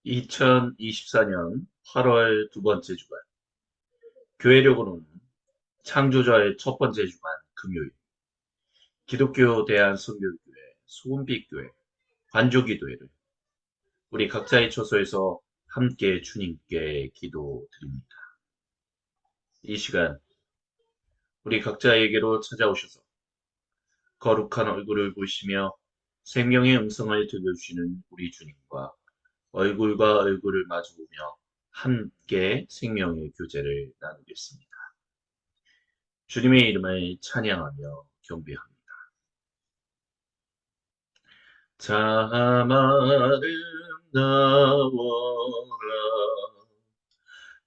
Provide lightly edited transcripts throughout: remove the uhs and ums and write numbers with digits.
2024년 8월 두 번째 주간, 교회력으로는 창조자의 첫 번째 주간 금요일, 기독교 대한선교교회, 소금빛교회, 관조기도회를 우리 각자의 처소에서 함께 주님께 기도드립니다. 이 시간 우리 각자에게로 찾아오셔서 거룩한 얼굴을 보시며 생명의 음성을 들려주시는 우리 주님과 얼굴과 얼굴을 마주보며 함께 생명의 교제를 나누겠습니다. 주님의 이름을 찬양하며 경배합니다. 참 아름다워라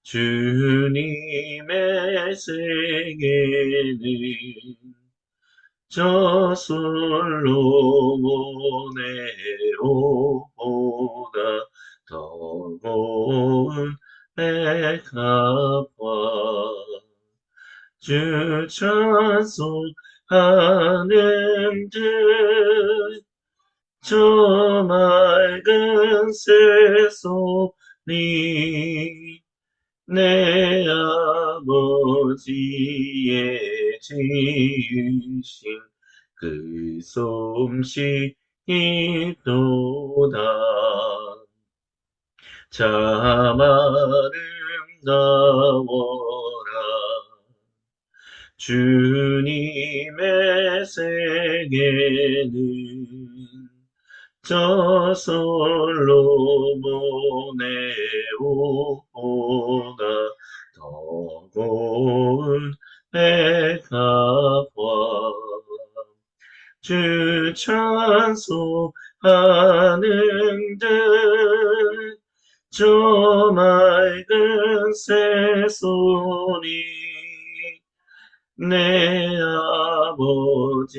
주님의 세계는 저솔로몬의 옷보다 더 고운 백합화 주 찬송하는 듯 저 맑은 새소리 내 아버지의 지으신 그 솜씨이도다. 참 아름다워라 주님의 세계는 저 솔로몬의 옷보다 더 고운 백합화 주 찬송하는 듯 저 맑은 새소리 내 아버지의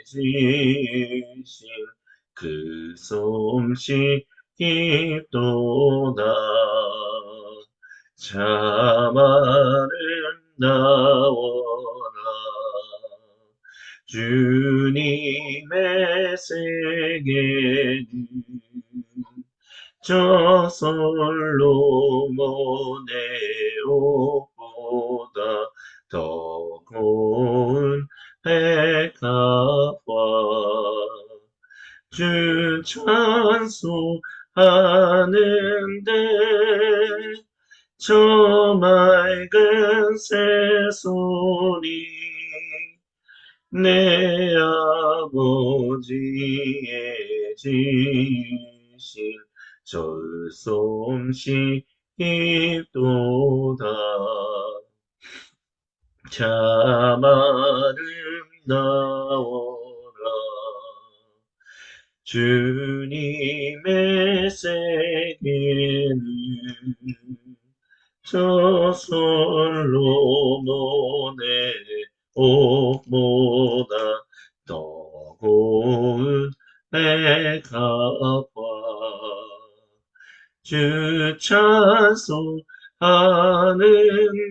지으신 그 솜씨 깊도다. 참 아름다워라 주님의 세계는 저 솔로몬의 옷보다 더 고운 백합화 주 찬송하는 듯 저 맑은 새소리 내 아버지의 지으신 절솜씨 깊도다. 참 아름다워라 주님의 세계는 저 솔로몬의 옷보다 더 고운 백합화 주 찬송하는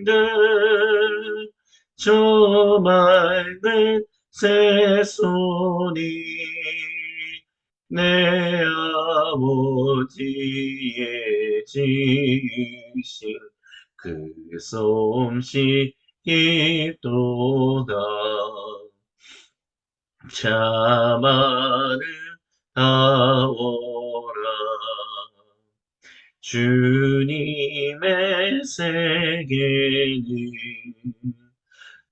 듯 저 맑은 새소리 내 아버지의 지으신 그 솜씨 깊도다. 참 아름다워라 주님의 세계는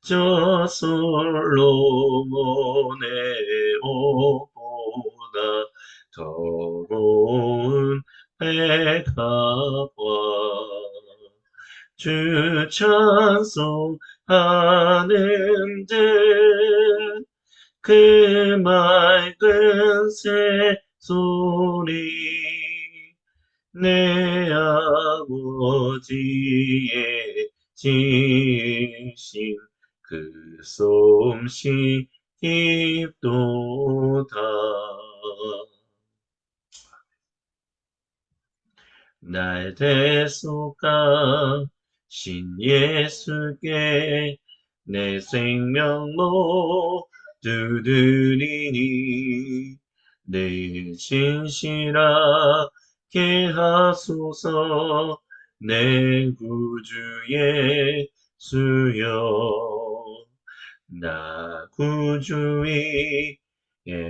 저 솔로몬의 옷보다 더 고운 백합화 주 찬송하는 듯 그 맑은 새소리 내 아버지의 지으신 그 솜씨 깊도다. 날 대속하신 예수께 내 생명 모두 드리니 내 진실한 하소서. 내 구주의 주여. 나 구주의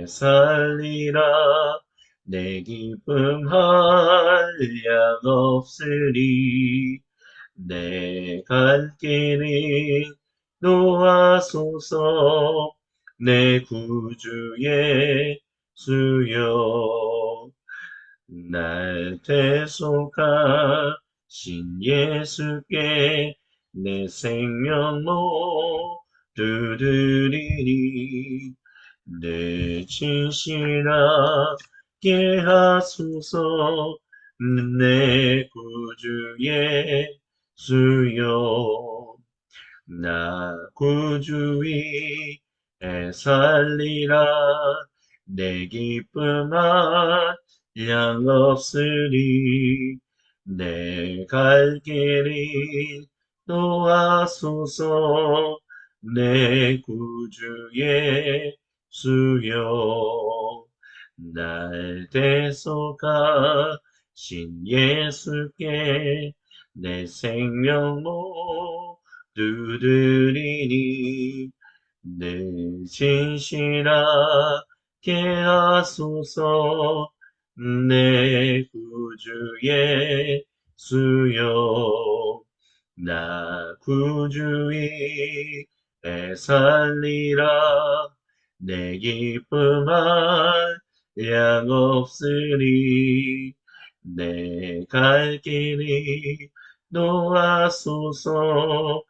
살리라. 내 기쁨 한량 없으리. 내 갈 길을 놓아소서. 내 구주의 주여. 날 대속하신 예수께 내 생명 모두 드리니. 내 진실하게 하소서. 내 구주의 주여. 나 구주의 살리라. 내 기쁨 한량 없으리. 내 갈 길을 놓아소서. 내 구주의 주여. 날 대속하신 예수께 내 생명 모두 드리니. 내 진실하게 하소서. 내 구주의 주여. 나 구주의 살리라. 내 기쁨 한량 없으리. 내 갈 길을 놓아소서.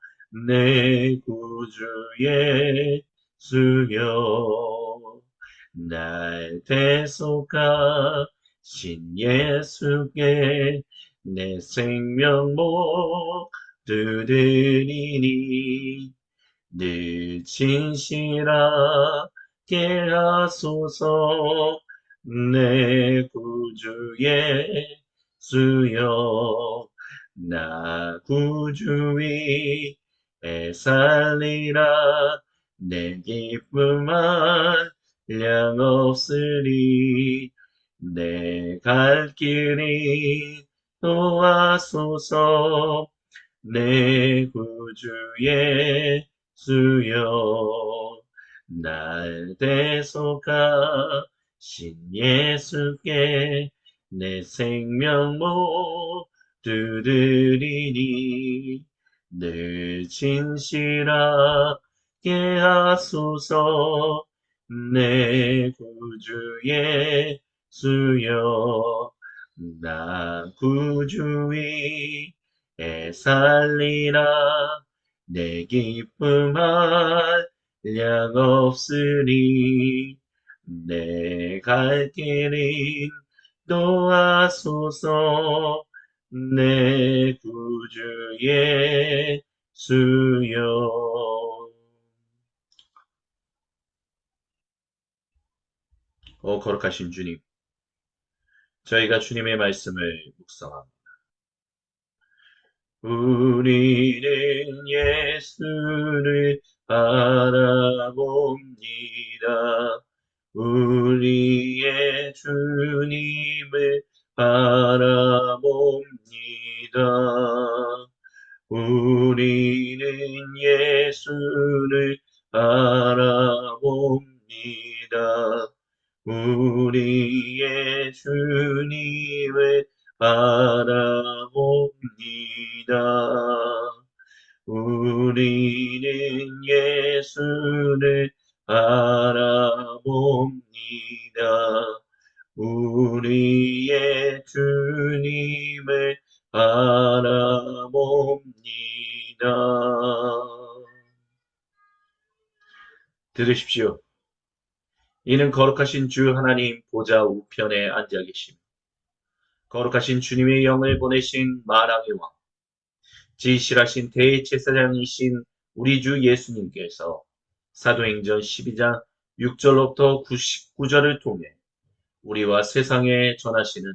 내 구주의 주여. 날 대속하신 예수께 내 생명 모두 드리니. 늘 진실하게 하소서. 내 구주의 주여. 나 구주의 살리라. 내 기쁨 한량 없으리. 내 갈 길을 놓아소서. 내 구주의 주여. 날 대속하신 예수께 내 생명 모두 드리니. 늘 진실하게 하소서. 내 구주의 주여. 나 구주의 살리라. 내 기쁨 한량 없으리. 내 갈 길을 놓아소서. 내 구주의 주여. 거룩하신 주님, 저희가 주님의 말씀을 묵상합니다. 우리는 예수를 바라봅니다. 우리의 주님을 바라봅니다. 우리는 예수를 바라봅니다. 우리의 주님을 바라봅니다. 우리는 예수를 바라봅니다. 우리의 주님을 바라봅니다. 들으십시오. 이는 거룩하신 주 하나님 보좌 우편에 앉아 계심, 거룩하신 주님의 영을 보내신 만왕의 왕, 지실하신 대제사장이신 우리 주 예수님께서 사도행전 12장 6절로부터 99절을 통해 우리와 세상에 전하시는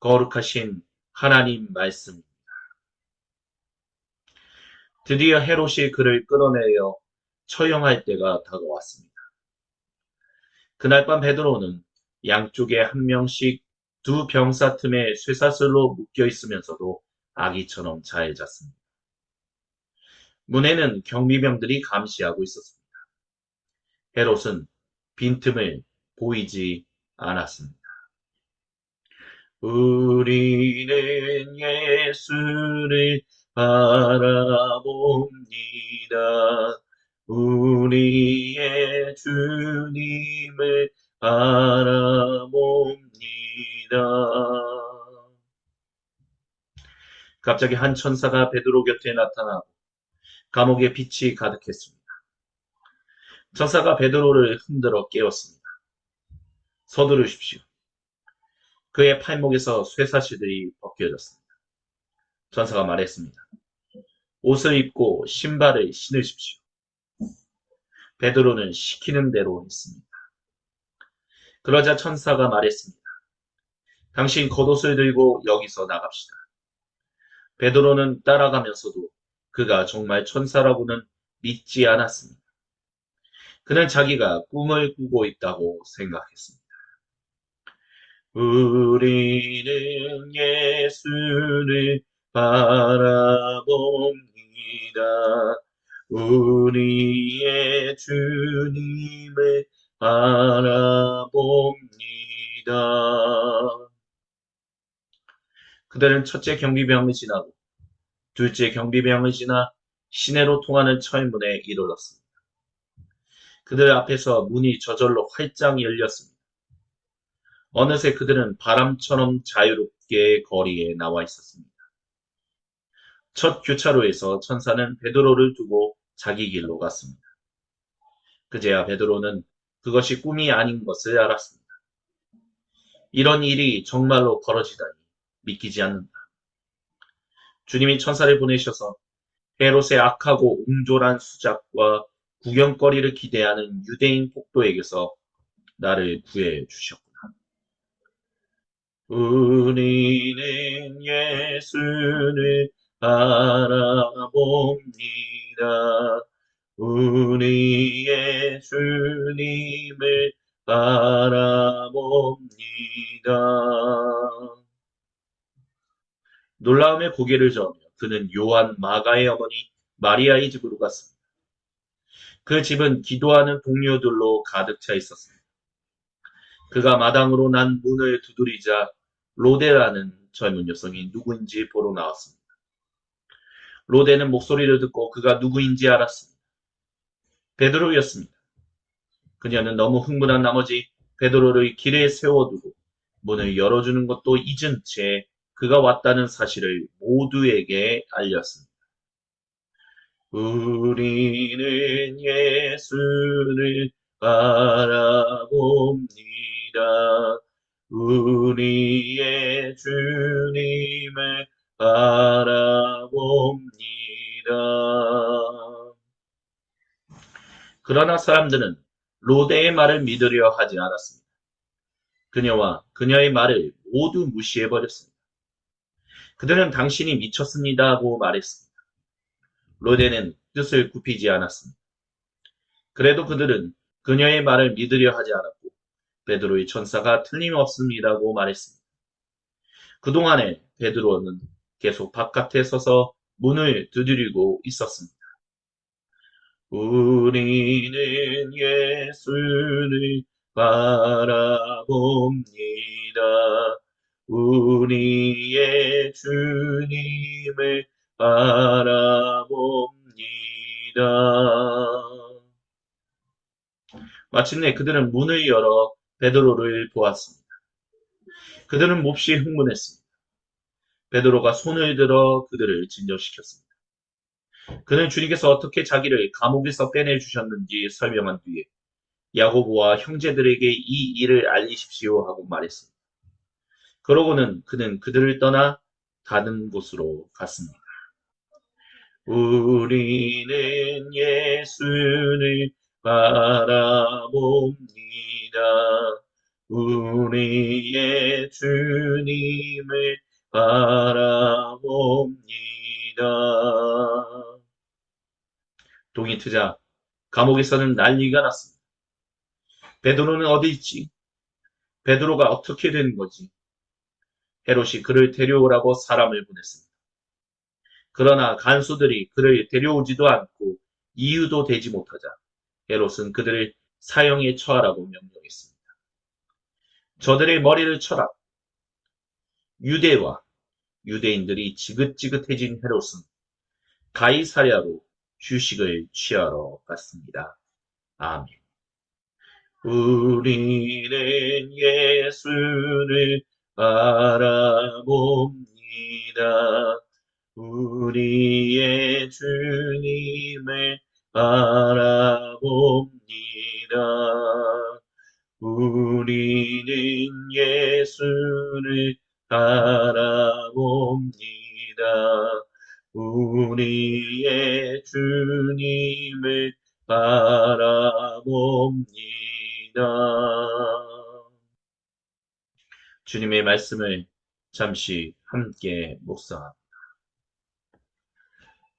거룩하신 하나님 말씀입니다. 드디어 헤롯이 그를 끌어내려 처형할 때가 다가왔습니다. 그날 밤 베드로는 양쪽에 한 명씩 두 병사 틈에 쇠사슬로 묶여 있으면서도 아기처럼 잘 잤습니다. 문에는 경비병들이 감시하고 있었습니다. 헤롯은 빈틈을 보이지 않았습니다. 우리는 예수를 바라봅니다. 우리의 주님을 바라봅니다. 갑자기 한 천사가 베드로 곁에 나타나고 감옥에 빛이 가득했습니다. 천사가 베드로를 흔들어 깨웠습니다. 서두르십시오. 그의 팔목에서 쇠사슬들이 벗겨졌습니다. 천사가 말했습니다. 옷을 입고 신발을 신으십시오. 베드로는 시키는 대로 했습니다. 그러자 천사가 말했습니다. 당신 겉옷을 들고 여기서 나갑시다. 베드로는 따라가면서도 그가 정말 천사라고는 믿지 않았습니다. 그는 자기가 꿈을 꾸고 있다고 생각했습니다. 우리는 예수를 바라봅니다. 우리의 주님을 바라봅니다. 그들은 첫째 경비병을 지나고 둘째 경비병을 지나 시내로 통하는 철문에 이르렀습니다. 그들 앞에서 문이 저절로 활짝 열렸습니다. 어느새 그들은 바람처럼 자유롭게 거리에 나와 있었습니다. 첫 교차로에서 천사는 베드로를 두고 자기 길로 갔습니다. 그제야 베드로는 그것이 꿈이 아닌 것을 알았습니다. 이런 일이 정말로 벌어지다니 믿기지 않는다. 주님이 천사를 보내셔서 헤롯의 악하고 옹졸한 수작과 구경거리를 기대하는 유대인 폭도에게서 나를 구해 주셨구나. 우리는 예수를 바라봅니다. 우리의 주님을 바라봅니다. 놀라움에 고개를 저으며 그는 요한 마가의 어머니 마리아의 집으로 갔습니다. 그 집은 기도하는 동료들로 가득 차 있었습니다. 그가 마당으로 난 문을 두드리자 로데라는 젊은 여성이 누구인지 보러 나왔습니다. 로데는 목소리를 듣고 그가 누구인지 알았습니다. 베드로였습니다. 그녀는 너무 흥분한 나머지 베드로를 길에 세워두고 문을 열어주는 것도 잊은 채 그가 왔다는 사실을 모두에게 알렸습니다. 우리는 예수를 바라봅니다. 우리의 주님을 바라봅니다. 그러나 사람들은 로데의 말을 믿으려 하지 않았습니다. 그녀와 그녀의 말을 모두 무시해버렸습니다. 그들은 당신이 미쳤습니다 하고 말했습니다. 로데는 뜻을 굽히지 않았습니다. 그래도 그들은 그녀의 말을 믿으려 하지 않았고 베드로의 천사가 틀림없습니다고 말했습니다. 그동안에 베드로는 계속 바깥에 서서 문을 두드리고 있었습니다. 우리는 예수를 바라봅니다. 우리의 주님을 바라봅니다. 마침내 그들은 문을 열어 베드로를 보았습니다. 그들은 몹시 흥분했습니다. 베드로가 손을 들어 그들을 진정시켰습니다. 그는 주님께서 어떻게 자기를 감옥에서 빼내주셨는지 설명한 뒤에 야고보와 형제들에게 이 일을 알리십시오 하고 말했습니다. 그러고는 그는 그들을 떠나 다른 곳으로 갔습니다. 우리는 예수를 바라봅니다. 우리의 주님을 바라봅니다. 동이 트자 감옥에서는 난리가 났습니다. 베드로는 어디 있지? 베드로가 어떻게 된 거지? 헤롯이 그를 데려오라고 사람을 보냈습니다. 그러나 간수들이 그를 데려오지도 않고 이유도 되지 못하자 헤롯은 그들을 사형에 처하라고 명령했습니다. 저들의 머리를 쳐라. 유대와 유대인들이 지긋지긋해진 헤롯은 가이사랴로 휴식을 취하러 갔습니다. 아멘. 우리는 예수를 바라봅니다. 우리의 주님을 바라봅니다. 우리는 예수를 바라봅니다. 우리의 주님을 바라봅니다. 주님의 말씀을 잠시 함께 묵상합니다.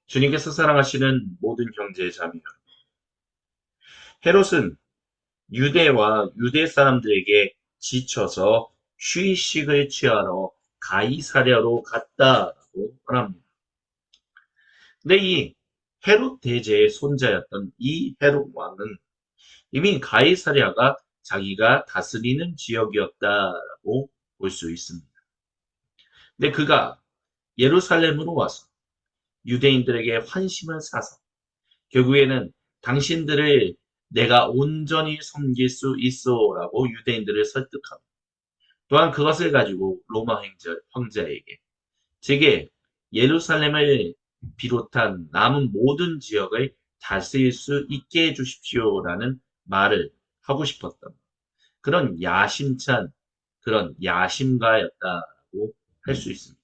주님께서 사랑하시는 모든 형제 자매 여러분, 헤롯은 유대와 유대 사람들에게 지쳐서 휴식을 취하러 가이사랴로 갔다라고 말합니다. 근데 이 헤롯 대제의 손자였던 이 헤롯 왕은 이미 가이사랴가 자기가 다스리는 지역이었다라고 볼 수 있습니다. 근데 그가 예루살렘으로 와서 유대인들에게 환심을 사서 결국에는 당신들을 내가 온전히 섬길 수 있어라고 유대인들을 설득하고 또한 그것을 가지고 로마 황제에게 제게 예루살렘을 비롯한 남은 모든 지역을 다스릴 수 있게 해주십시오라는 말을 하고 싶었던 그런 야심찬 그런 야심가였다고 할 수 있습니다.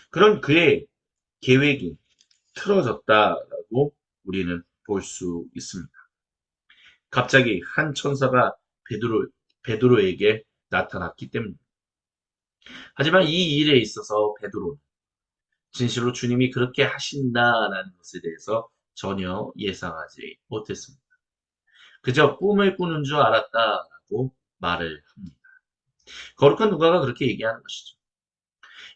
그런 그의 계획이 틀어졌다라고 우리는 볼 수 있습니다. 갑자기 한 천사가 베드로에게 나타났기 때문입니다. 하지만 이 일에 있어서 베드로는 진실로 주님이 그렇게 하신다라는 것에 대해서 전혀 예상하지 못했습니다. 그저 꿈을 꾸는 줄 알았다라고 말을 합니다. 거룩한 누가가 그렇게 얘기하는 것이죠.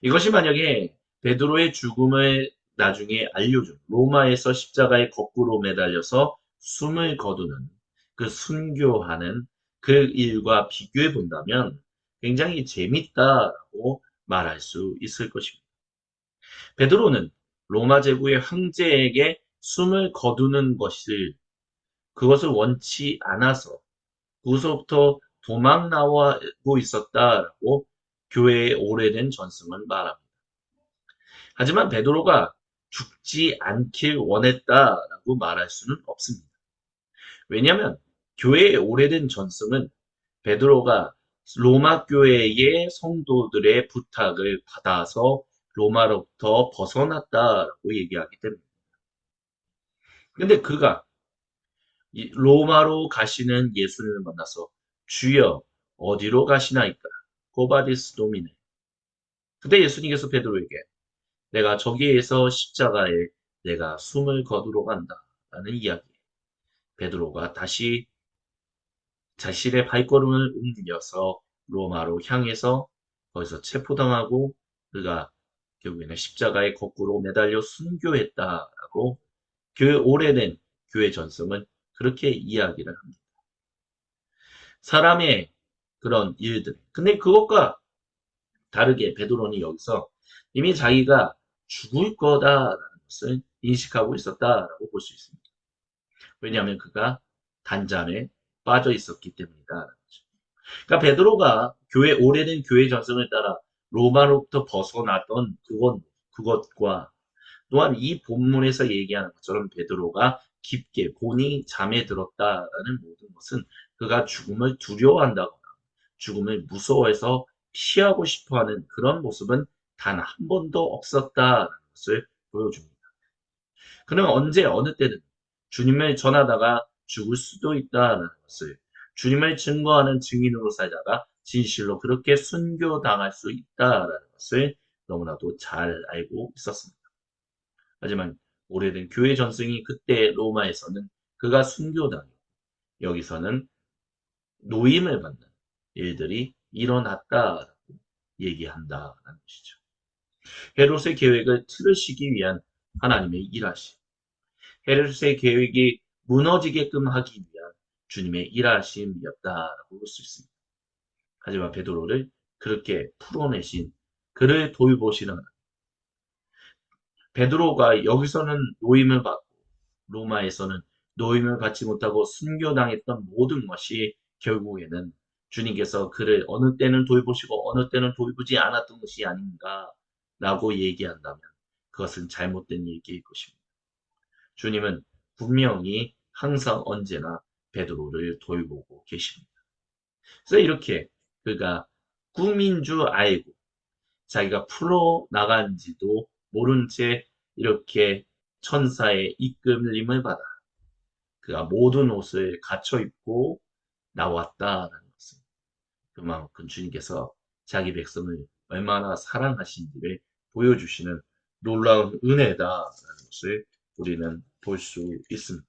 이것이 만약에 베드로의 죽음을 나중에 알려준 로마에서 십자가에 거꾸로 매달려서 숨을 거두는 그 순교하는 그 일과 비교해 본다면 굉장히 재밌다라고 말할 수 있을 것입니다. 베드로는 로마 제국의 황제에게 숨을 거두는 그것을 원치 않아서 그것부터 도망 나오고 있었다라고 교회의 오래된 전승은 말합니다. 하지만 베드로가 죽지 않길 원했다라고 말할 수는 없습니다. 왜냐하면 교회의 오래된 전승은 베드로가 로마 교회의 성도들의 부탁을 받아서 로마로부터 벗어났다라고 얘기하기 때문입니다. 근데 그가 로마로 가시는 예수님을 만나서 주여 어디로 가시나이까? 고바디스 도미네. 그때 예수님께서 베드로에게 내가 저기에서 십자가에 내가 숨을 거두러 간다 라는 이야기. 베드로가 다시 자신의 발걸음을 옮겨서 로마로 향해서 거기서 체포당하고 그가 결국에는 십자가에 거꾸로 매달려 순교했다라고 그 오래된 교회 전승은 그렇게 이야기를 합니다. 사람의 그런 일들. 근데 그것과 다르게 베드로는 여기서 이미 자기가 죽을 거다라는 것을 인식하고 있었다라고 볼 수 있습니다. 왜냐하면 그가 단잠에 빠져 있었기 때문이다. 그러니까 베드로가 오래된 교회 전승을 따라 로마로부터 벗어났던 그것과 또한 이 본문에서 얘기하는 것처럼 베드로가 깊게 본인이 잠에 들었다라는 모든 것은 그가 죽음을 두려워한다거나 죽음을 무서워해서 피하고 싶어하는 그런 모습은 단 한 번도 없었다라는 것을 보여줍니다. 그는 언제 어느 때든 주님을 전하다가 죽을 수도 있다는 것을 주님을 증거하는 증인으로 살다가 진실로 그렇게 순교당할 수 있다는 것을 너무나도 잘 알고 있었습니다. 하지만 오래된 교회 전승이 그때 로마에서는 그가 순교당해 여기서는 노임을 받는 일들이 일어났다라고 얘기한다라는 것이죠. 헤롯의 계획을 틀으시기 위한 하나님의 일하심. 헤롯의 계획이 무너지게끔 하기 위한 주님의 일하심이었다라고 볼 수 있습니다. 하지만 베드로를 그렇게 풀어내신 그를 돌보시는 하나님. 베드로가 여기서는 노임을 받고 로마에서는 노임을 받지 못하고 순교당했던 모든 것이 결국에는 주님께서 그를 어느 때는 돌보시고 어느 때는 돌보지 않았던 것이 아닌가라고 얘기한다면 그것은 잘못된 얘기일 것입니다. 주님은 분명히 항상 언제나 베드로를 돌보고 계십니다. 그래서 이렇게 그가 꿈인 줄 알고 자기가 풀어나간지도 모른 채 이렇게 천사의 이끌림을 받아 그가 모든 옷을 갖춰 입고 나왔다라는 것은 그만큼 주님께서 자기 백성을 얼마나 사랑하신지를 보여주시는 놀라운 은혜다라는 것을 우리는 볼 수 있습니다.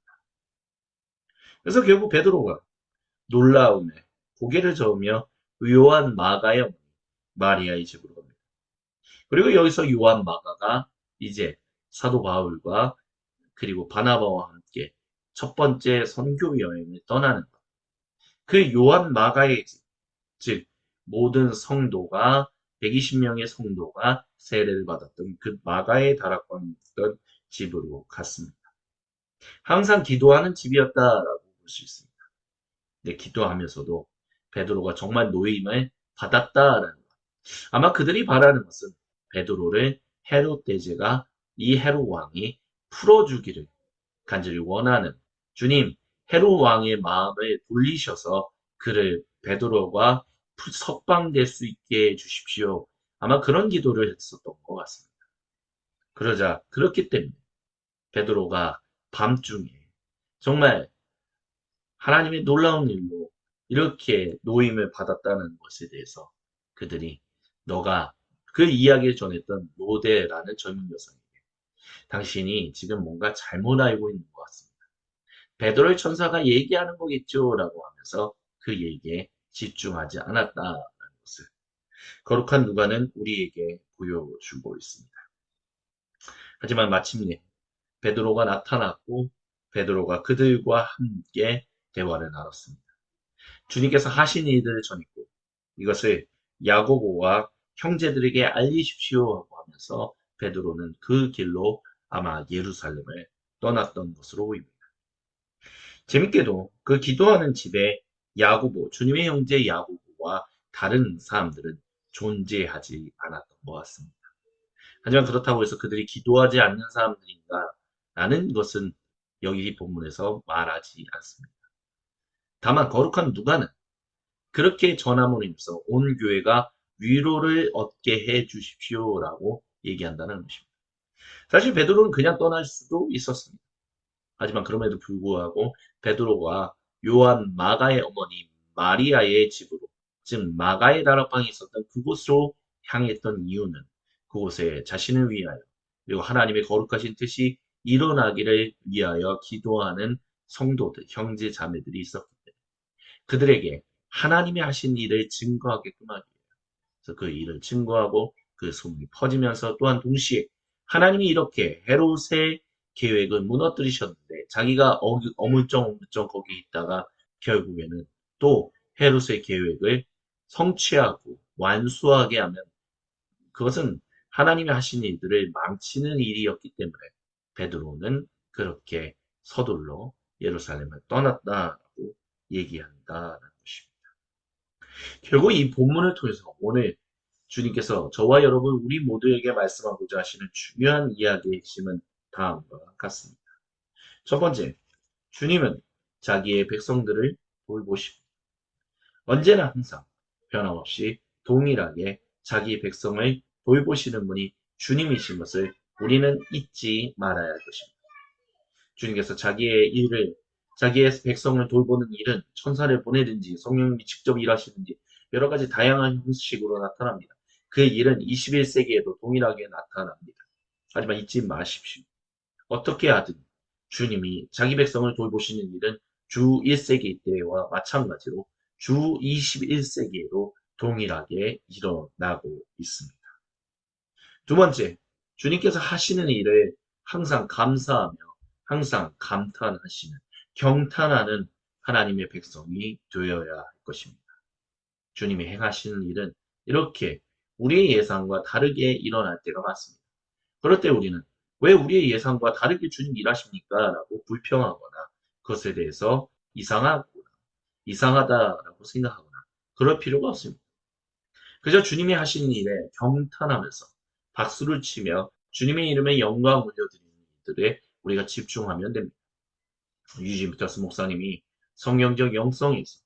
그래서 결국 베드로가 놀라움에 고개를 저으며 요한 마가의 어머니 마리아의 집으로 갑니다. 그리고 여기서 요한 마가가 이제 사도 바울과 그리고 바나바와 함께 첫 번째 선교 여행을 떠나는 것. 그 요한 마가의 집, 즉 모든 성도가 120명의 성도가 세례를 받았던 그 마가의 다락방에 있던 집으로 갔습니다. 항상 기도하는 집이었다라고 볼 수 있습니다. 근데 기도하면서도 베드로가 정말 노임을 받았다라는 것. 아마 그들이 바라는 것은 베드로를 헤롯 대제가 이 헤롯 왕이 풀어주기를 간절히 원하는 주님 헤롯 왕의 마음을 돌리셔서 그를 베드로가 석방될 수 있게 해주십시오. 아마 그런 기도를 했었던 것 같습니다. 그러자 그렇기 때문에 베드로가 밤중에 정말 하나님의 놀라운 일로 이렇게 노임을 받았다는 것에 대해서 그들이 너가 그 이야기를 전했던 로데라는 젊은 여성에게 당신이 지금 뭔가 잘못 알고 있는 것 같습니다. 베드로의 천사가 얘기하는 거겠죠 라고 하면서 그 얘기에 집중하지 않았다라는 것을 거룩한 누가는 우리에게 보여주고 있습니다. 하지만 마침내 베드로가 나타났고 베드로가 그들과 함께 대화를 나눴습니다. 주님께서 하신 일들을 전했고 이것을 야고보와 형제들에게 알리십시오 하고 하면서 베드로는 그 길로 아마 예루살렘을 떠났던 것으로 보입니다. 재밌게도 그 기도하는 집에 야고보, 주님의 형제 야고보와 다른 사람들은 존재하지 않았던 것 같습니다. 하지만 그렇다고 해서 그들이 기도하지 않는 사람들인가? 라는 것은 여기 본문에서 말하지 않습니다. 다만 거룩한 누가는 그렇게 전함으로 인해서 온 교회가 위로를 얻게 해 주십시오라고 얘기한다는 것입니다. 사실 베드로는 그냥 떠날 수도 있었습니다. 하지만 그럼에도 불구하고 베드로가 요한 마가의 어머니 마리아의 집으로 즉 마가의 다락방이 있었던 그곳으로 향했던 이유는 그곳에 자신을 위하여 그리고 하나님의 거룩하신 뜻이 일어나기를 위하여 기도하는 성도들, 형제 자매들이 있었기 때문에 그들에게 하나님이 하신 일을 증거하게끔 하기 위해서 그래서 그 일을 증거하고 그 소문이 퍼지면서 또한 동시에 하나님이 이렇게 헤롯의 계획을 무너뜨리셨는데 자기가 어물쩡어물쩡 거기 있다가 결국에는 또 헤롯의 계획을 성취하고 완수하게 하면 그것은 하나님이 하신 일들을 망치는 일이었기 때문에 베드로는 그렇게 서둘러 예루살렘을 떠났다라고 얘기한다라는 것입니다. 결국 이 본문을 통해서 오늘 주님께서 저와 여러분 우리 모두에게 말씀하고자 하시는 중요한 이야기의 핵심은 다음과 같습니다. 첫 번째, 주님은 자기의 백성들을 돌보시고 언제나 항상 변함없이 동일하게 자기 백성을 돌보시는 분이 주님이신 것을 우리는 잊지 말아야 할 것입니다. 주님께서 자기의 백성을 돌보는 일은 천사를 보내든지 성령님이 직접 일하시든지 여러 가지 다양한 형식으로 나타납니다. 그 일은 21세기에도 동일하게 나타납니다. 하지만 잊지 마십시오. 어떻게 하든 주님이 자기 백성을 돌보시는 일은 주 1세기 때와 마찬가지로 주 21세기에도 동일하게 일어나고 있습니다. 두 번째, 주님께서 하시는 일을 항상 감사하며 항상 감탄하시는, 경탄하는 하나님의 백성이 되어야 할 것입니다. 주님이 행하시는 일은 이렇게 우리의 예상과 다르게 일어날 때가 많습니다. 그럴 때 우리는 왜 우리의 예상과 다르게 주님 일하십니까? 라고 불평하거나 그것에 대해서 이상하다라고 생각하거나 그럴 필요가 없습니다. 그저 주님이 하시는 일에 경탄하면서 박수를 치며 주님의 이름에 영광 올려드리는 일들에 우리가 집중하면 됩니다. 유진 피터스 목사님이 성경적 영성에서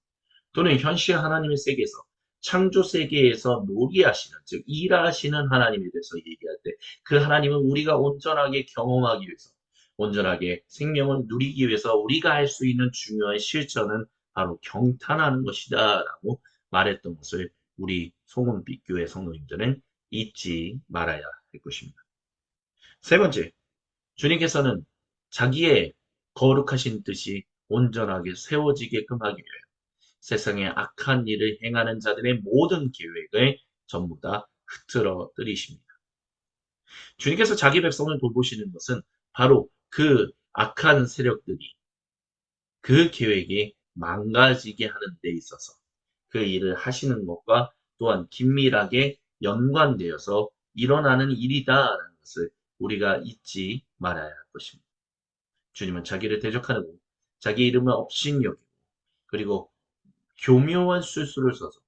또는 현실 하나님의 세계에서 창조 세계에서 놀이하시는, 즉 일하시는 하나님에 대해서 얘기할 때 그 하나님은 우리가 온전하게 경험하기 위해서, 온전하게 생명을 누리기 위해서 우리가 할 수 있는 중요한 실천은 바로 경탄하는 것이다 라고 말했던 것을 우리 소금빛 교회 성도님들은 잊지 말아야 할 것입니다. 세 번째, 주님께서는 자기의 거룩하신 뜻이 온전하게 세워지게끔 하기 위해 세상에 악한 일을 행하는 자들의 모든 계획을 전부 다 흐트러뜨리십니다. 주님께서 자기 백성을 돌보시는 것은 바로 그 악한 세력들이 그 계획이 망가지게 하는 데 있어서 그 일을 하시는 것과 또한 긴밀하게 연관되어서 일어나는 일이다라는 것을 우리가 잊지 말아야 할 것입니다. 주님은 자기를 대적하고 자기 이름을 업신여기고 그리고 교묘한 술수를 써서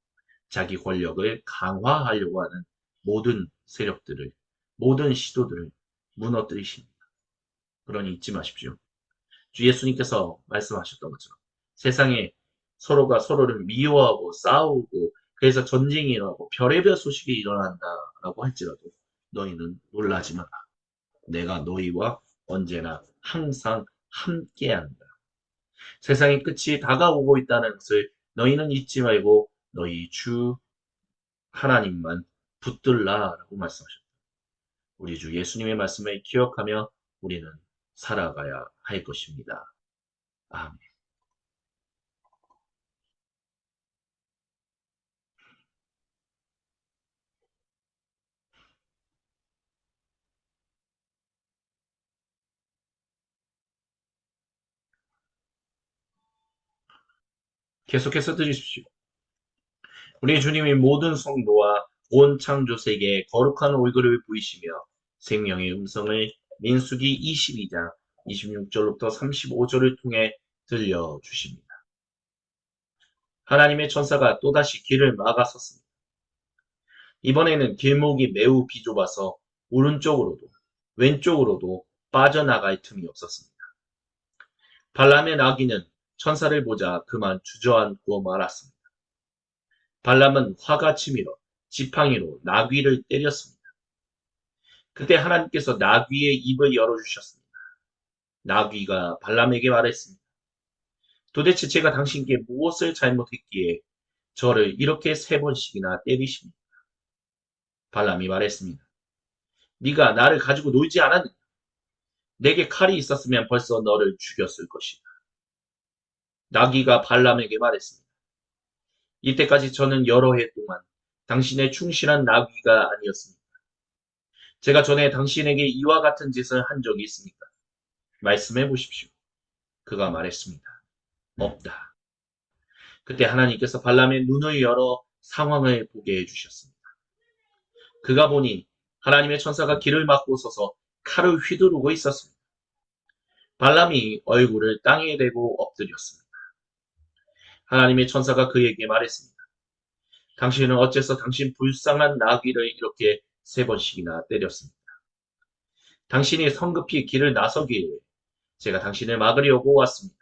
자기 권력을 강화하려고 하는 모든 세력들을, 모든 시도들을 무너뜨리십니다. 그러니 잊지 마십시오. 주 예수님께서 말씀하셨던 것처럼 세상에 서로가 서로를 미워하고 싸우고 그래서 전쟁이 일어나고 별의별 소식이 일어난다라고 할지라도 너희는 놀라지 마라. 내가 너희와 언제나 항상 함께한다. 세상의 끝이 다가오고 있다는 것을 너희는 잊지 말고 너희 주 하나님만 붙들라라고 말씀하셨다. 우리 주 예수님의 말씀을 기억하며 우리는 살아가야 할 것입니다. 아멘. 계속해서 들으십시오. 우리 주님이 모든 성도와 온 창조 세계에 거룩한 얼굴을 보이시며 생명의 음성을 민수기 22장 26절부터 35절을 통해 들려주십니다. 하나님의 천사가 또다시 길을 막아섰습니다. 이번에는 길목이 매우 비좁아서 오른쪽으로도 왼쪽으로도 빠져나갈 틈이 없었습니다. 발람의 나귀는 천사를 보자 그만 주저앉고 말았습니다. 발람은 화가 치밀어 지팡이로 나귀를 때렸습니다. 그때 하나님께서 나귀의 입을 열어주셨습니다. 나귀가 발람에게 말했습니다. 도대체 제가 당신께 무엇을 잘못했기에 저를 이렇게 3번씩이나 때리십니까? 발람이 말했습니다. 네가 나를 가지고 놀지 않았느냐? 내게 칼이 있었으면 벌써 너를 죽였을 것이다. 나귀가 발람에게 말했습니다. 이때까지 저는 여러 해 동안 당신의 충실한 나귀가 아니었습니까? 제가 전에 당신에게 이와 같은 짓을 한 적이 있습니까? 말씀해 보십시오. 그가 말했습니다. 없다. 그때 하나님께서 발람의 눈을 열어 상황을 보게 해주셨습니다. 그가 보니 하나님의 천사가 길을 막고 서서 칼을 휘두르고 있었습니다. 발람이 얼굴을 땅에 대고 엎드렸습니다. 하나님의 천사가 그에게 말했습니다. 당신은 어째서 당신 불쌍한 나귀를 이렇게 3번씩이나 때렸습니까? 당신이 성급히 길을 나서기에 제가 당신을 막으려고 왔습니다.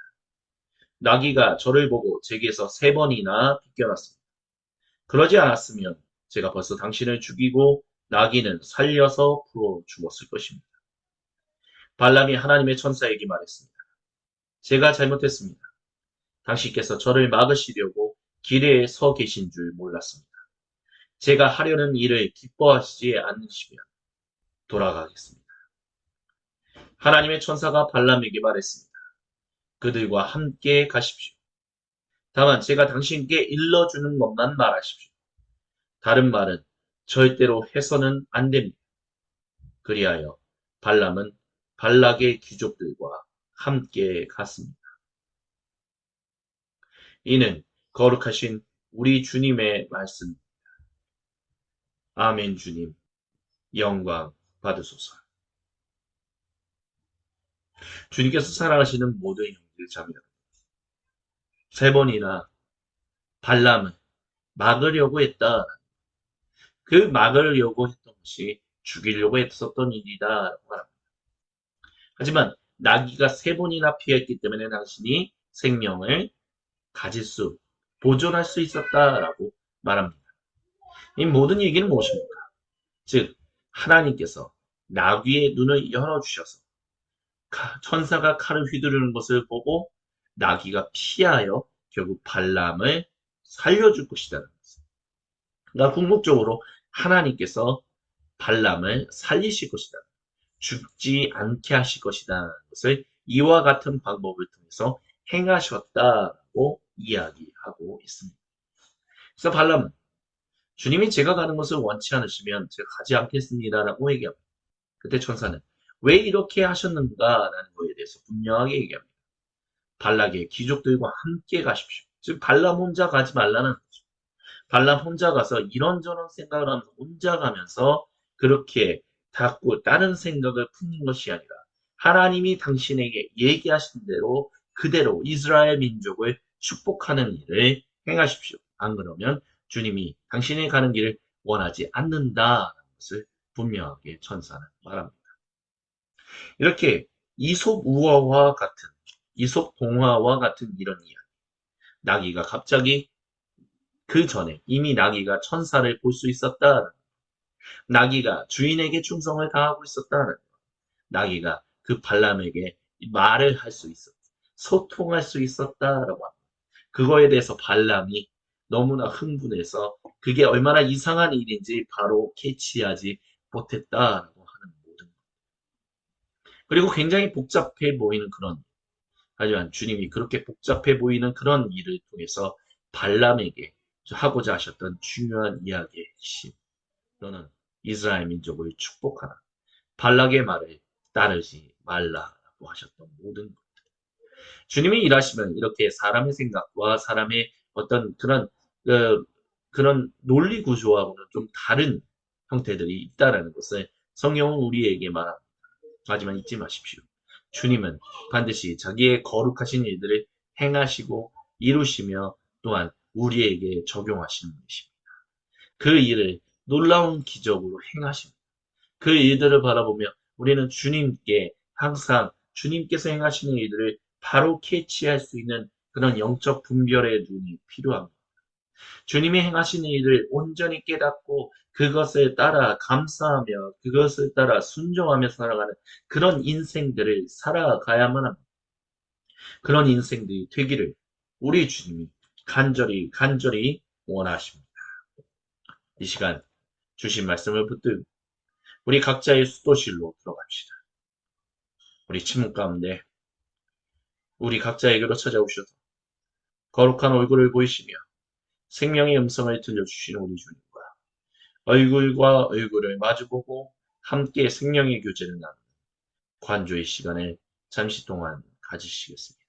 나귀가 저를 보고 제게서 3번이나 비껴났습니다. 그러지 않았으면 제가 벌써 당신을 죽이고 나귀는 살려서 풀어 죽었을 것입니다. 발람이 하나님의 천사에게 말했습니다. 제가 잘못했습니다. 당신께서 저를 막으시려고 길에 서 계신 줄 몰랐습니다. 제가 하려는 일을 기뻐하시지 않으시면 돌아가겠습니다. 하나님의 천사가 발람에게 말했습니다. 그들과 함께 가십시오. 다만 제가 당신께 일러주는 것만 말하십시오. 다른 말은 절대로 해서는 안 됩니다. 그리하여 발람은 발락의 귀족들과 함께 갔습니다. 이는 거룩하신 우리 주님의 말씀. 아멘. 주님 영광 받으소서. 주님께서 사랑하시는 모든 형제 자매, 세 번이나 발람은 막으려고 했다. 그 막으려고 했던 것이 죽이려고 했었던 일이다. 하지만 나귀가 세 번이나 피했기 때문에 당신이 생명을 가질 수, 보존할 수 있었다라고 말합니다. 이 모든 얘기는 무엇입니까? 즉, 하나님께서 나귀의 눈을 열어주셔서 천사가 칼을 휘두르는 것을 보고 나귀가 피하여 결국 발람을 살려줄 것이라는 것입니다. 그러니까 궁극적으로 하나님께서 발람을 살리실 것이다. 죽지 않게 하실 것이라는 것을 이와 같은 방법을 통해서 행하셨다고 이야기하고 있습니다. 그래서 발람은 주님이 제가 가는 것을 원치 않으시면 제가 가지 않겠습니다라고 얘기합니다. 그때 천사는 왜 이렇게 하셨는가라는 것에 대해서 분명하게 얘기합니다. 발락의 귀족들과 함께 가십시오. 즉 발람 혼자 가지 말라는 거죠. 발람 혼자 가서 이런저런 생각을 하면서 혼자 가면서 그렇게 자꾸 다른 생각을 품는 것이 아니라 하나님이 당신에게 얘기하신 대로 그대로 이스라엘 민족을 축복하는 일을 행하십시오. 안 그러면 주님이 당신이 가는 길을 원하지 않는다는 것을 분명하게 천사는 말합니다. 이렇게 이솝 우화와 같은 이솝 동화와 같은 이런 이야기. 나귀가 갑자기 그 전에 이미 나귀가 천사를 볼 수 있었다. 나귀가 주인에게 충성을 다하고 있었다는 나귀가 그 발람에게 말을 할 수 있었다. 소통할 수 있었다라고 합니다. 그거에 대해서 발람이 너무나 흥분해서 그게 얼마나 이상한 일인지 바로 캐치하지 못했다라고 하는 모든 것. 그리고 굉장히 복잡해 보이는 그런 하지만 주님이 그렇게 복잡해 보이는 그런 일을 통해서 발람에게 하고자 하셨던 중요한 이야기의 핵심. 너는 이스라엘 민족을 축복하라. 발락의 말을 따르지 말라라고 하셨던 모든 것. 주님이 일하시면 이렇게 사람의 생각과 사람의 어떤 그런 논리 구조하고는 좀 다른 형태들이 있다라는 것을 성경은 우리에게 말합니다. 하지만 잊지 마십시오. 주님은 반드시 자기의 거룩하신 일들을 행하시고 이루시며 또한 우리에게 적용하시는 분이십니다. 그 일을 놀라운 기적으로 행하십니다. 그 일들을 바라보며 우리는 주님께 항상 주님께서 행하시는 일들을 바로 캐치할 수 있는 그런 영적 분별의 눈이 필요합니다. 주님이 행하시는 일을 온전히 깨닫고 그것을 따라 감사하며 그것을 따라 순종하며 살아가는 그런 인생들을 살아가야만 합니다. 그런 인생들이 되기를 우리 주님이 간절히 원하십니다. 이 시간 주신 말씀을 붙들고 우리 각자의 수도실로 들어갑시다. 우리 침묵 가운데 우리 각자에게로 찾아오셔서 거룩한 얼굴을 보이시며 생명의 음성을 들려주시는 우리 주님과 얼굴과 얼굴을 마주보고 함께 생명의 교제를 나누는 관조의 시간을 잠시 동안 가지시겠습니다.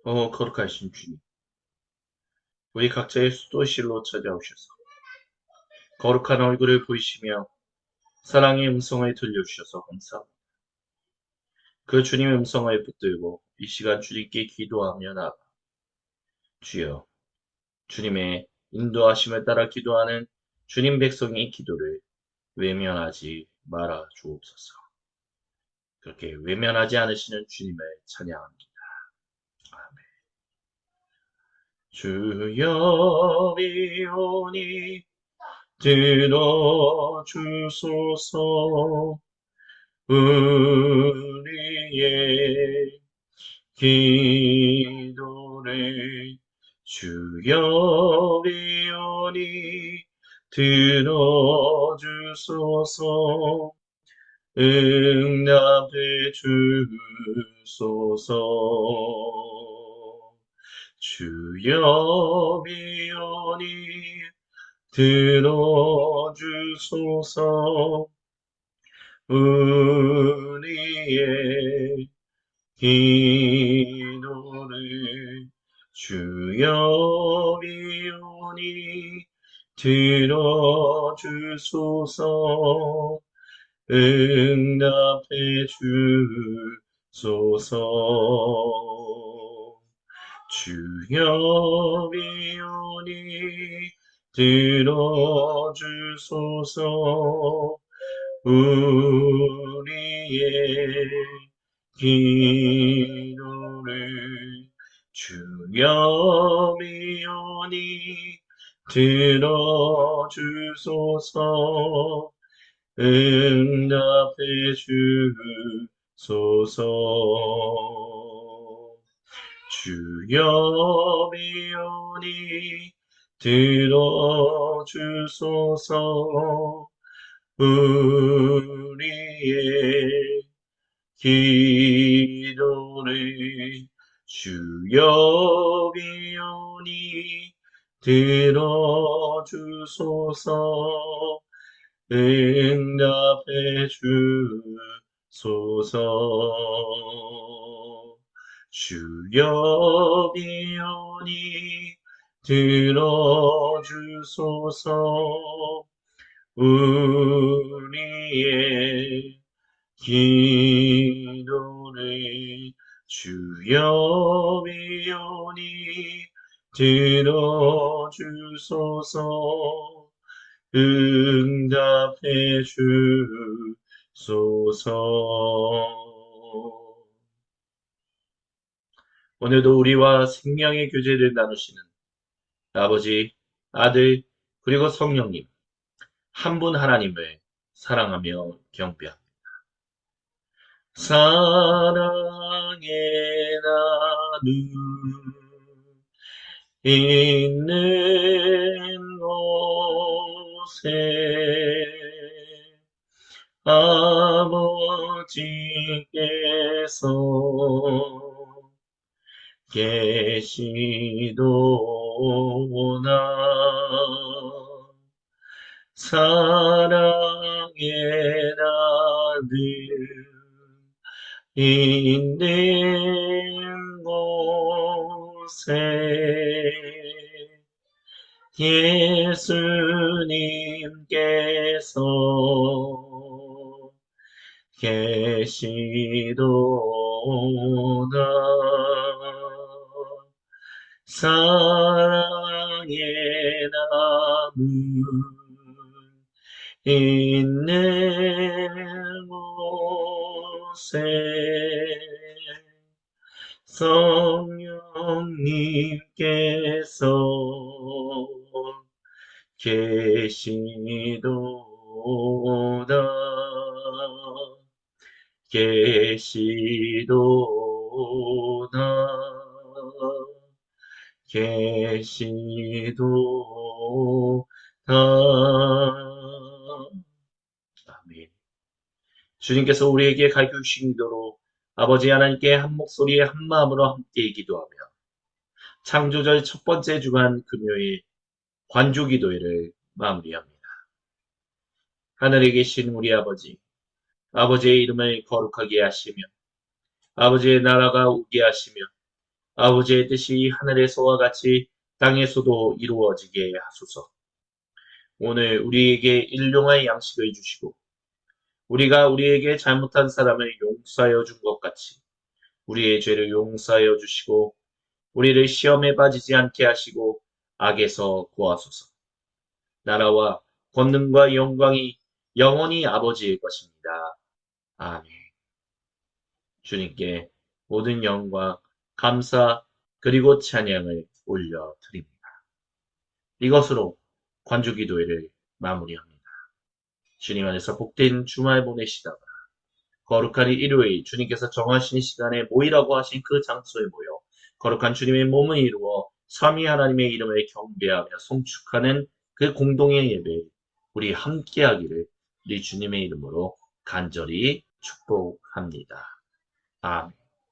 거룩하신 주님, 우리 각자의 수도실로 찾아오셔서 거룩한 얼굴을 보이시며 사랑의 음성을 들려주셔서 감사합니다. 그 주님의 음성을 붙들고 이 시간 주님께 기도하며 나아가 주여, 주님의 인도하심을 따라 기도하는 주님 백성의 기도를 외면하지 말아 주옵소서. 그렇게 외면하지 않으시는 주님을 찬양합니다. 아멘. 주여 비오니 들어주소서. 우리의 기도를 주여 비오니 들어주소서. 응답해 주소서. 주여 비오니 들어주소서. 우리의 기도를 주여 비오니 들어주소서. 응답해 주소서. 주여 비오니 들어주소서. 우리의 기도를 주여 비오니 들어주소서. 응답해 주소서. 주여 비오니 들어주소서. 우리의 기도를 주여 비오니 들어주소서. 응답해 주소서. 주여 비오니 들어주소서. 우리의 기도를 주여 비오니 들어주소서. 응답해 주소서. 오늘도 우리와 생명의 교제를 나누시는 아버지, 아들, 그리고 성령님 한 분 하나님을 사랑하며 경배합니다. 사랑의 나눔 있는 곳에 아버지께서 계시도다. 사랑의 나들 있는 곳에 예수님께서 계시도다. 사랑의 나눔 있는 곳에 성령님께서 계시도다. 계시도다. 계시도다. 아멘. 주님께서 우리에게 가르쳐 주신 기도로 아버지 하나님께 한 목소리에 한 마음으로 함께 기도하며 창조절 첫 번째 주간 금요일 관조 기도회를 마무리합니다. 하늘에 계신 우리 아버지, 아버지의 이름을 거룩하게 하시며 아버지의 나라가 오게 하시며 아버지의 뜻이 하늘에서와 같이 땅에서도 이루어지게 하소서. 오늘 우리에게 일용할 양식을 주시고 우리가 우리에게 잘못한 사람을 용서하여 준 것 같이 우리의 죄를 용서하여 주시고 우리를 시험에 빠지지 않게 하시고 악에서 구하소서. 나라와 권능과 영광이 영원히 아버지의 것입니다. 아멘. 주님께 모든 영광, 감사, 그리고 찬양을 올려드립니다. 이것으로 관주기도회를 마무리합니다. 주님 안에서 복된 주말 보내시다가 거룩한 일요일 주님께서 정하신 시간에 모이라고 하신 그 장소에 모여 거룩한 주님의 몸을 이루어 삼위 하나님의 이름을 경배하며 송축하는 그 공동의 예배 우리 함께하기를 우리 주님의 이름으로 간절히 축복합니다. 아멘.